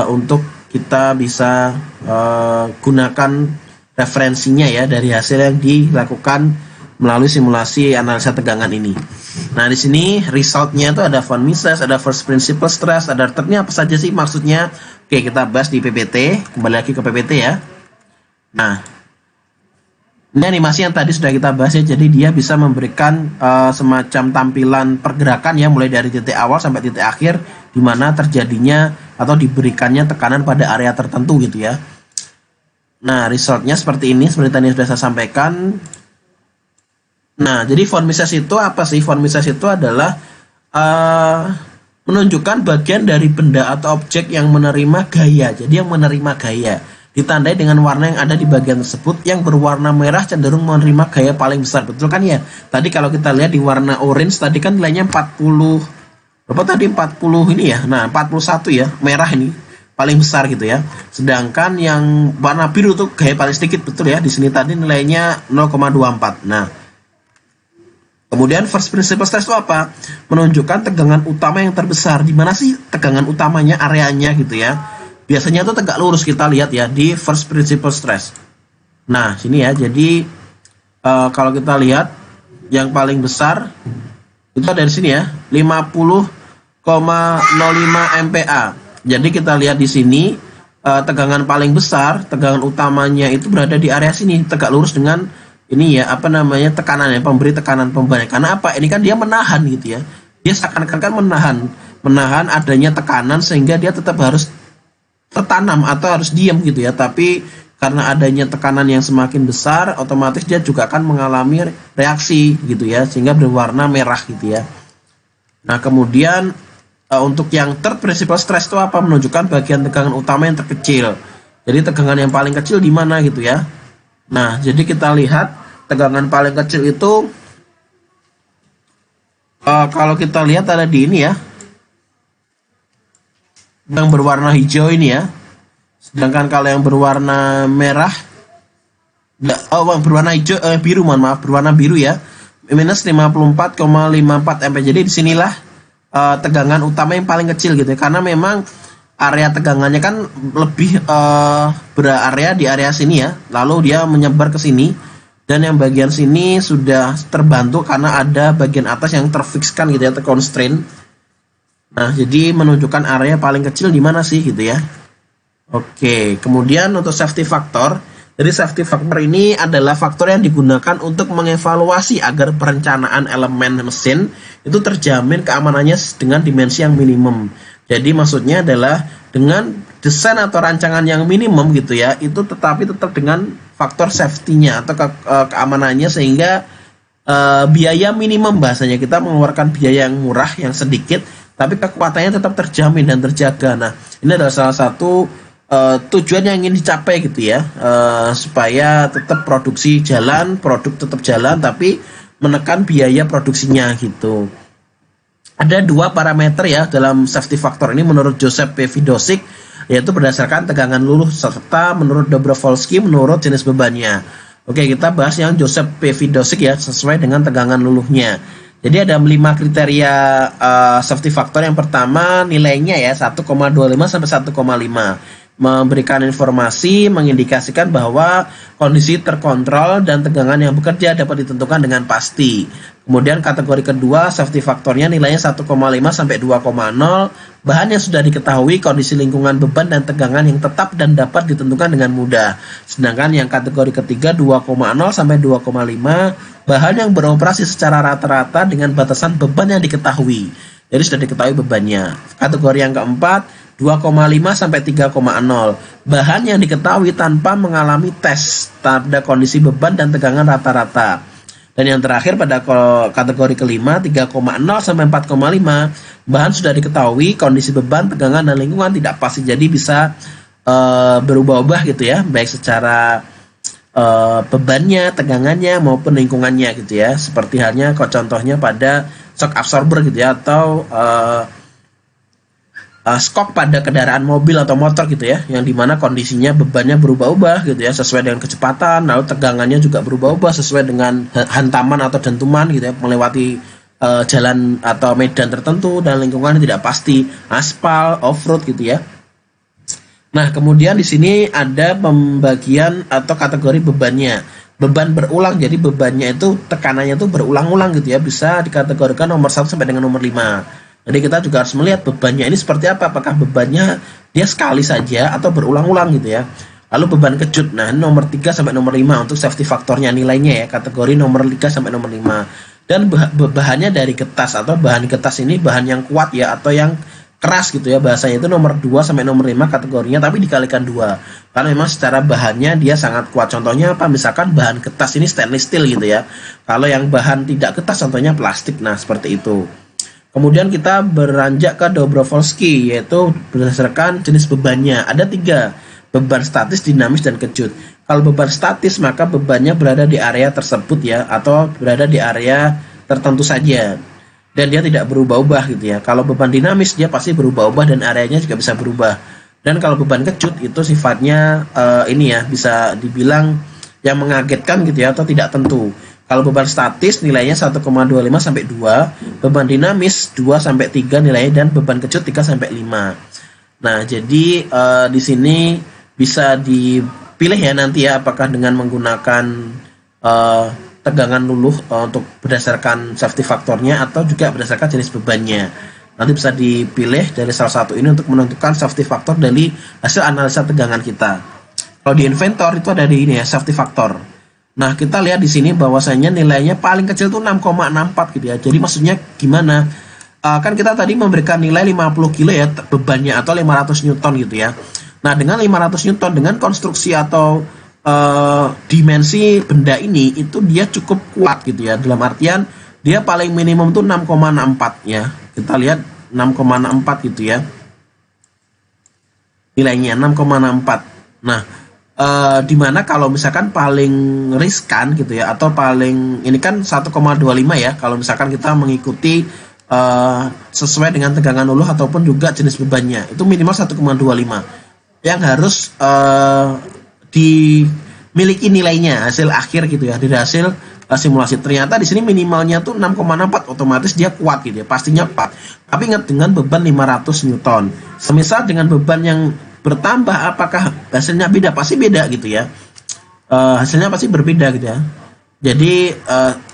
untuk kita bisa gunakan referensinya ya dari hasil yang dilakukan melalui simulasi analisa tegangan ini. Nah, di sini resultnya itu ada von Mises, ada first principle stress, ada thirdnya apa saja sih maksudnya? Oke, kita bahas di PPT. Kembali lagi ke PPT ya. Nah, ini animasi yang tadi sudah kita bahas ya. Jadi dia bisa memberikan semacam tampilan pergerakan ya, mulai dari titik awal sampai titik akhir, di mana terjadinya atau diberikannya tekanan pada area tertentu gitu ya. Nah, resultnya seperti ini, seperti tadi sudah saya sampaikan. Nah, jadi von Mises itu apa sih? Von Mises itu adalah menunjukkan bagian dari benda atau objek yang menerima gaya. Jadi yang menerima gaya ditandai dengan warna yang ada di bagian tersebut. Yang berwarna merah cenderung menerima gaya paling besar. Betul kan ya? Tadi kalau kita lihat di warna orange tadi kan nilainya 40. Berapa tadi? 40 ini ya. Nah, 41 ya. Merah ini paling besar gitu ya. Sedangkan yang warna biru tuh gaya paling sedikit, betul ya. Di sini tadi nilainya 0,24. Nah, kemudian first principle stress itu apa? Menunjukkan tegangan utama yang terbesar. Di mana sih tegangan utamanya, areanya gitu ya. Biasanya itu tegak lurus, kita lihat ya di first principle stress. Nah, sini ya. Jadi kalau kita lihat yang paling besar itu dari sini ya, 50,05 MPa. Jadi kita lihat di sini tegangan paling besar, tegangan utamanya itu berada di area sini, tegak lurus dengan ini ya, tekanannya, pemberi tekanan pembeban. Karena apa? Ini kan dia menahan gitu ya. dia seakan-akan kan menahan adanya tekanan sehingga dia tetap harus tertanam atau harus diam gitu ya. Tapi karena adanya tekanan yang semakin besar, otomatis dia juga akan mengalami reaksi gitu ya, sehingga berwarna merah gitu ya. Nah, kemudian untuk yang third principal stress itu apa? Menunjukkan bagian tegangan utama yang terkecil. Jadi tegangan yang paling kecil di mana gitu ya. Nah, jadi kita lihat tegangan paling kecil itu kalau kita lihat ada di ini ya, yang berwarna hijau ini ya. Sedangkan kalau yang berwarna merah, berwarna hijau, biru, mohon maaf, berwarna biru ya, minus 54,54 ampere. Jadi disinilah tegangan utama yang paling kecil gitu ya, karena memang area tegangannya kan lebih berarea di area sini ya, lalu dia menyebar ke sini, dan yang bagian sini sudah terbantu karena ada bagian atas yang terfikskan gitu ya, terconstrain. Nah, jadi menunjukkan area paling kecil di mana sih gitu ya. Oke, kemudian untuk safety factor. Jadi safety factor ini adalah faktor yang digunakan untuk mengevaluasi agar perencanaan elemen mesin itu terjamin keamanannya dengan dimensi yang minimum. Jadi maksudnya adalah dengan desain atau rancangan yang minimum gitu ya, itu tetapi tetap dengan faktor safety-nya atau keamanannya, sehingga biaya minimum, bahasanya kita mengeluarkan biaya yang murah, yang sedikit, tapi kekuatannya tetap terjamin dan terjaga. Nah, ini adalah salah satu tujuan yang ingin dicapai gitu ya, supaya tetap produksi jalan, produk tetap jalan, tapi menekan biaya produksinya gitu. Ada dua parameter ya dalam safety factor ini menurut Joseph P. Vidosic, yaitu berdasarkan tegangan luluh serta menurut Dobrovolsky menurut jenis bebannya. Oke, kita bahas yang Joseph P. Vidosic ya, sesuai dengan tegangan luluhnya. Jadi ada 5 kriteria safety factor. Yang pertama nilainya ya 1,25 sampai 1,5. Memberikan informasi mengindikasikan bahwa kondisi terkontrol dan tegangan yang bekerja dapat ditentukan dengan pasti. Kemudian kategori kedua safety faktornya nilainya 1,5 sampai 2,0, bahan yang sudah diketahui, kondisi lingkungan beban dan tegangan yang tetap dan dapat ditentukan dengan mudah. Sedangkan yang kategori ketiga 2,0 sampai 2,5, bahan yang beroperasi secara rata-rata dengan batasan beban yang diketahui. Jadi sudah diketahui bebannya. Kategori yang keempat 2,5 sampai 3,0, bahan yang diketahui tanpa mengalami tes pada kondisi beban dan tegangan rata-rata. Dan yang terakhir pada kategori kelima 3,0 sampai 4,5, bahan sudah diketahui, kondisi beban, tegangan dan lingkungan tidak pasti, jadi bisa berubah-ubah gitu ya, baik secara bebannya, tegangannya maupun lingkungannya gitu ya. Seperti halnya contohnya pada shock absorber gitu ya, atau skok pada kendaraan mobil atau motor gitu ya, yang dimana kondisinya bebannya berubah-ubah gitu ya, sesuai dengan kecepatan, lalu tegangannya juga berubah-ubah sesuai dengan hantaman atau dentuman gitu ya, melewati jalan atau medan tertentu, dan lingkungannya tidak pasti, aspal, off-road gitu ya. Nah, kemudian di sini ada pembagian atau kategori bebannya. Beban berulang, jadi bebannya itu tekanannya itu berulang-ulang gitu ya, bisa dikategorikan nomor 1 sampai dengan nomor 5. Jadi kita juga harus melihat bebannya ini seperti apa, apakah bebannya dia sekali saja atau berulang-ulang gitu ya. Lalu beban kejut, nah ini nomor 3 sampai nomor 5 untuk safety faktornya nilainya ya, kategori nomor 3 sampai nomor 5. Dan bahannya dari kertas, atau bahan kertas ini bahan yang kuat ya, atau yang keras gitu ya, bahasanya itu nomor 2 sampai nomor 5 kategorinya, tapi dikalikan 2. Karena memang secara bahannya dia sangat kuat. Contohnya apa? Misalkan bahan kertas ini stainless steel gitu ya. Kalau yang bahan tidak kertas contohnya plastik, nah seperti itu. Kemudian kita beranjak ke Dobrovolsky, yaitu berdasarkan jenis bebannya. Ada 3, beban statis, dinamis, dan kejut. Kalau beban statis maka bebannya berada di area tersebut ya, atau berada di area tertentu saja, dan dia tidak berubah-ubah gitu ya. Kalau beban dinamis dia pasti berubah-ubah dan areanya juga bisa berubah. Dan kalau beban kejut itu sifatnya ini ya, bisa dibilang yang mengagetkan gitu ya, atau tidak tentu. Kalau beban statis nilainya 1,25 sampai 2, beban dinamis 2 sampai 3 nilainya, dan beban kejut 3 sampai 5. Nah, jadi di sini bisa dipilih ya nanti ya, apakah dengan menggunakan tegangan luluh untuk berdasarkan safety faktornya, atau juga berdasarkan jenis bebannya. Nanti bisa dipilih dari salah satu ini untuk menentukan safety factor dari hasil analisa tegangan kita. Kalau di inventor itu ada di ini ya, safety factor. Nah, kita lihat di sini bahwasanya nilainya paling kecil tuh 6,64 gitu ya. Jadi maksudnya gimana? kan kita tadi memberikan nilai 50 kilo ya bebannya atau 500 Newton gitu ya. Nah, dengan 500 Newton dengan konstruksi atau dimensi benda ini itu dia cukup kuat gitu ya. Dalam artian dia paling minimum tuh 6,64 ya. Kita lihat 6,64 gitu ya. Nilainya 6,64. Nah, dimana kalau misalkan paling riskan gitu ya atau paling ini kan 1,25 ya kalau misalkan kita mengikuti sesuai dengan tegangan uluh ataupun juga jenis bebannya itu minimal 1,25 yang harus dimiliki nilainya hasil akhir gitu ya dari hasil simulasi. Ternyata di sini minimalnya tuh 6,64, otomatis dia kuat gitu ya, pastinya kuat. Tapi ingat dengan beban 500 Newton. Semisal dengan beban yang bertambah, apakah hasilnya beda? Pasti beda gitu ya. Hasilnya pasti berbeda gitu ya. Jadi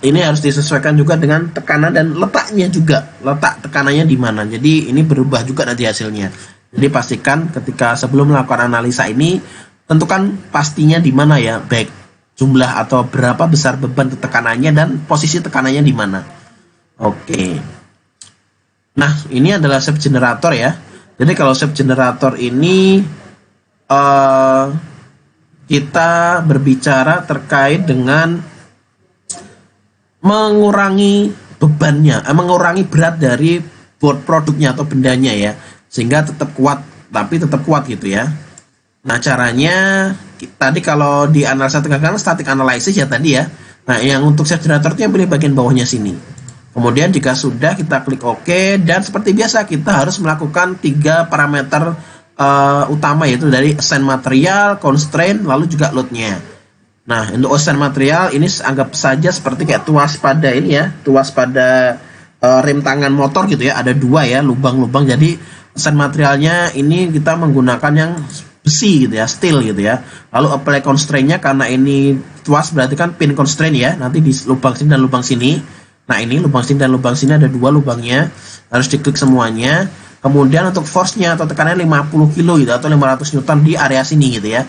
ini harus disesuaikan juga dengan tekanan dan letaknya juga, letak tekanannya di mana. Jadi ini berubah juga nanti hasilnya. Jadi pastikan ketika sebelum melakukan analisa ini tentukan pastinya di mana ya, baik jumlah atau berapa besar beban tekanannya dan posisi tekanannya di mana. Oke. Nah, ini adalah shape generator ya. Jadi kalau shape generator ini kita berbicara terkait dengan mengurangi bebannya, mengurangi berat dari board produknya atau bendanya ya, sehingga tetap kuat, tapi tetap kuat gitu ya. Nah, caranya tadi kalau di analisa tegangan static analysis ya tadi ya. Nah, yang untuk shape generator itu yang pilih bagian bawahnya sini. Kemudian jika sudah kita klik OK dan seperti biasa kita harus melakukan 3 parameter utama yaitu dari assign material, constraint, lalu juga load-nya. Nah, untuk assign material ini anggap saja seperti kayak tuas pada ini ya, tuas pada rem tangan motor gitu ya, ada 2 ya lubang-lubang. Jadi assign materialnya ini kita menggunakan yang besi gitu ya, steel gitu ya. Lalu apply constraint-nya karena ini tuas berarti kan pin constraint ya, nanti di lubang sini dan lubang sini. Nah, ini lubang sini dan lubang sini ada 2 lubangnya, harus diklik semuanya. Kemudian untuk force-nya atau tekanannya 50 kilo gitu atau 500 Newton di area sini gitu ya.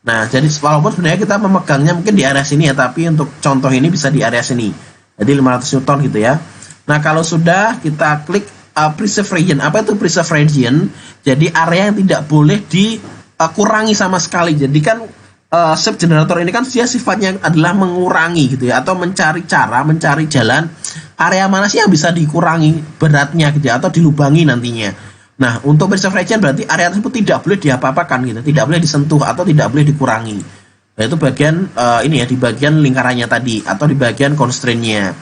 Nah, jadi walaupun sebenarnya kita memegangnya mungkin di area sini ya, tapi untuk contoh ini bisa di area sini. Jadi 500 Newton gitu ya. Nah, kalau sudah kita klik preserve region. Apa itu preserve region? Jadi area yang tidak boleh dikurangi sama sekali. Jadi kan shape generator ini kan dia sifatnya adalah mengurangi gitu ya, atau mencari cara, mencari jalan area mana sih yang bisa dikurangi beratnya gitu ya, atau dilubangi nantinya. Nah, untuk preserve region berarti area tersebut tidak boleh diapa-apakan gitu, tidak boleh disentuh atau tidak boleh dikurangi. Nah, itu bagian ini ya, di bagian lingkarannya tadi atau di bagian constraint-nya.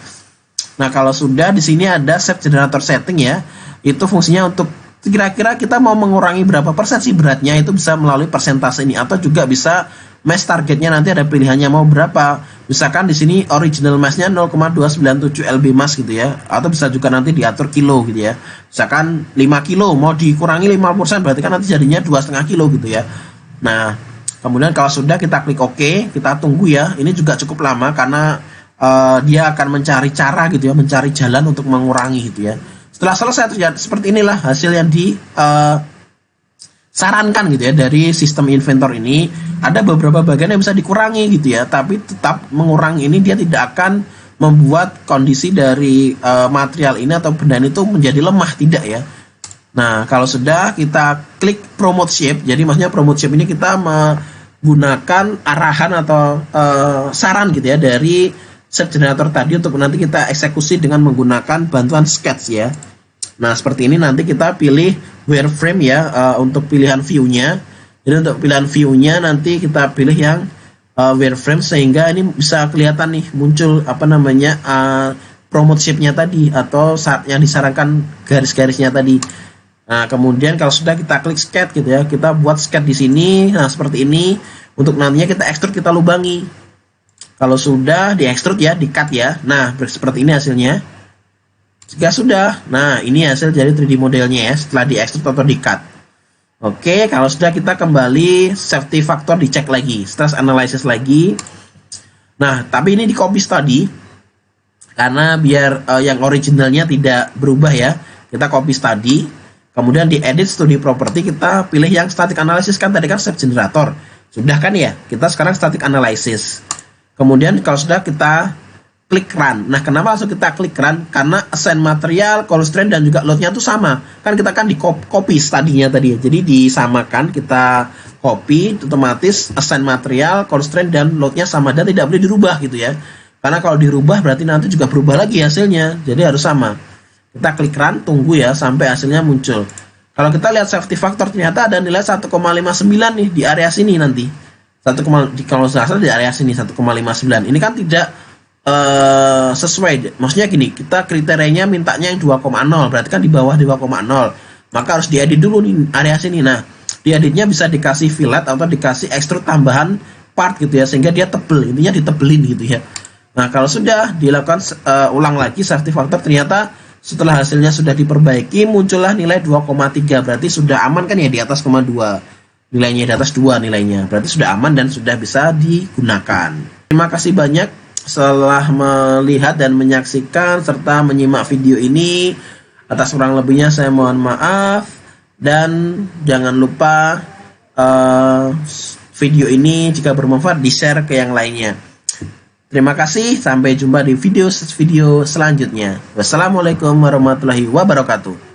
Nah, kalau sudah di sini ada shape generator setting ya, itu fungsinya untuk kira-kira kita mau mengurangi berapa persen sih beratnya, itu bisa melalui persentase ini atau juga bisa mass targetnya, nanti ada pilihannya mau berapa. Misalkan di sini original massnya 0,297 lb mass gitu ya, atau bisa juga nanti diatur kilo gitu ya. Misalkan 5 kilo mau dikurangi 50%, berarti kan nanti jadinya 2,5 kilo gitu ya. Nah, kemudian kalau sudah kita klik OK, kita tunggu ya. Ini juga cukup lama karena dia akan mencari cara gitu ya, mencari jalan untuk mengurangi gitu ya. Setelah selesai terjadi seperti inilah hasil yang disarankan gitu ya dari sistem inventor ini. Ada beberapa bagian yang bisa dikurangi gitu ya, tapi tetap mengurangi ini dia tidak akan membuat kondisi dari material ini atau benda itu menjadi lemah, tidak ya. Nah, kalau sudah kita klik promote shape, jadi maksudnya promote shape ini kita menggunakan arahan atau saran gitu ya dari shape generator tadi untuk nanti kita eksekusi dengan menggunakan bantuan sketch ya. Nah, seperti ini nanti kita pilih wireframe ya untuk pilihan view-nya. Jadi untuk pilihan view-nya nanti kita pilih yang wireframe sehingga ini bisa kelihatan nih muncul apa namanya promote shape-nya tadi atau saat yang disarankan garis-garisnya tadi. Nah, kemudian kalau sudah kita klik sketch gitu ya, kita buat sketch di sini. Nah, seperti ini untuk nantinya kita extrude, kita lubangi. Kalau sudah di extrude ya, di cut ya. Nah, seperti ini hasilnya. Jika sudah, nah ini hasil dari 3D modelnya ya setelah di extrude atau di cut. Oke, kalau sudah kita kembali safety factor dicek lagi, stress analysis lagi. Nah, tapi ini di copy tadi karena biar yang originalnya tidak berubah ya. Kita copy tadi, kemudian di edit studio property kita pilih yang static analysis, kan tadi kan shape generator. Sudah kan ya? Kita sekarang static analysis. Kemudian kalau sudah kita klik run. Nah, kenapa langsung kita klik run? Karena assign material, constraint dan juga loadnya tuh sama. Kan kita kan di copy tadinya tadi ya. Jadi disamakan, kita copy, otomatis assign material, constraint dan loadnya sama dan tidak boleh dirubah gitu ya. Karena kalau dirubah berarti nanti juga berubah lagi hasilnya. Jadi harus sama. Kita klik run, tunggu ya sampai hasilnya muncul. Kalau kita lihat safety factor ternyata ada nilai 1,59 nih di area sini nanti. Kalau salah di area sini 1,59. Ini kan tidak sesuai, maksudnya gini, kita kriterianya mintanya yang 2,0, berarti kan di bawah 2,0, maka harus diedit dulu nih area sini. Nah, dieditnya bisa dikasih fillet atau dikasih extrude tambahan part gitu ya, sehingga dia tebel, intinya ditebelin gitu ya. Nah, kalau sudah dilakukan ulang lagi safety factor, ternyata setelah hasilnya sudah diperbaiki muncullah nilai 2,3, berarti sudah aman kan ya, di atas 0,2 nilainya, di atas 2 nilainya, berarti sudah aman dan sudah bisa digunakan. Terima kasih banyak setelah melihat dan menyaksikan serta menyimak video ini. Atas kurang lebihnya saya mohon maaf, dan jangan lupa video ini jika bermanfaat di-share ke yang lainnya. Terima kasih, sampai jumpa di video selanjutnya. Wassalamualaikum warahmatullahi wabarakatuh.